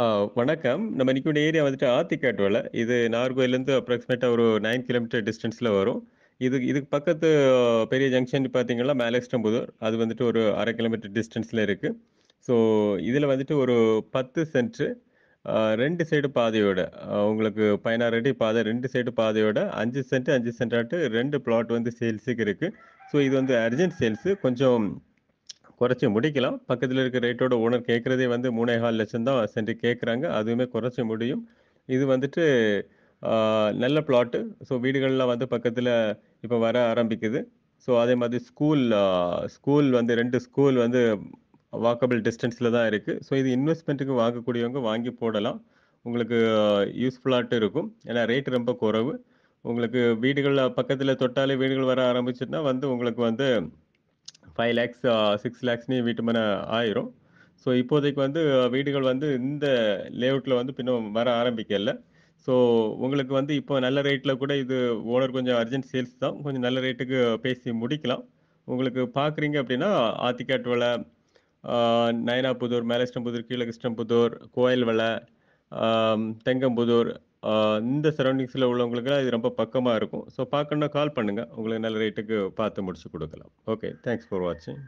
ஆ வணக்கம். நம்ம நிக்கக்கூடிய ஏரியா வந்துட்டு ஆத்திக்காட்டுவல. இது நாகர்கோயிலேருந்து அப்ராக்ஸிமேட்டா ஒரு 9 கிலோமீட்டர் டிஸ்டன்ஸ்ல வரும். இதுக்கு பக்கத்து பெரிய ஜங்ஷன் பார்த்தீங்கன்னா, மேலஸ்டம்புதூர். அது வந்துட்டு ஒரு 1/2 கிலோமீட்டர் டிஸ்டன்ஸ்ல இருக்கு. ஸோ, இதில வந்துட்டு ஒரு 10 சென்ட்ரு 2 சைடு பாதையோட உங்களுக்கு 16 அடி பாதை 2 சைடு பாதையோட 5 சென்ட் 5 சென்டாட்டு 2 பிளாட் வந்து சேல்ஸுக்கு இருக்கு. ஸோ, இது வந்து அர்ஜென்ட் சேல்ஸு. கொஞ்சம் குறைச்சு முடிக்கலாம். பக்கத்துல இருக்க ரேட்டோட ஓனர் கேட்கிறதே வந்து 3,15 லட்சம் தான் சென்ட் கேட்குறாங்க. அதுவுமே குறைச்சு முடியும். இது வந்துட்டு ஆ நல்ல பிளாட்டு. ஸோ வீடுகள்லாம் வந்து பக்கத்துல இப்ப வர ஆரம்பிக்குது. ஸோ அதே மாதிரி ஸ்கூல் வந்து 2 ஸ்கூல் வந்து வாக்கபிள் டிஸ்டன்ஸ்ல தான் இருக்கு. ஸோ இது இன்வெஸ்ட்மென்ட்டுக்கு வாங்கக்கூடியவங்க வாங்கி போடலாம். உங்களுக்கு யூஸ்ஃபுல்லாட்டு இருக்கும். ஏன்னா ரேட் ரொம்ப குறைவு. உங்களுக்கு வீடுகள்ல பக்கத்துல தொட்டாலே வீடுகள் வர ஆரம்பிச்சுதுன்னா வந்து உங்களுக்கு வந்து 5 லேக்ஸ் 6 லேக்ஸ்னே வீட்டு மன ஆயிரும். ஸோ இப்போதைக்கு வந்து வீடுகள் வந்து இந்த லேஅவுட்ல வந்து இன்னும் வர ஆரம்பிக்கல. ஸோ உங்களுக்கு வந்து இப்போ நல்ல ரேட்ல கூட இது ஓனர் கொஞ்சம் அர்ஜென்ட் சேல்ஸ் தான். கொஞ்சம் நல்ல ரேட்டுக்கு பேசி முடிக்கலாம். உங்களுக்கு பார்க்குறீங்க அப்படின்னா, ஆத்திக்காட்டு ஆ நயனாபுதூர், மேலஸ்டம்புதூர், கீழகிருஷ்ணம்புதூர், கோயில்வள, தெங்கம்புதூர் இந்த சரவுண்டிங்ஸ்ல உள்ளவங்களுக்குலாம் இது ரொம்ப பக்கமா இருக்கும். ஸோ பார்க்கணும்னா கால் பண்ணுங்க. உங்களுக்கு நல்ல ரேட்டுக்கு பார்த்து முடிச்சு குடுக்கலாம். ஓகே. தேங்க்ஸ் ஃபார் வாட்சிங்.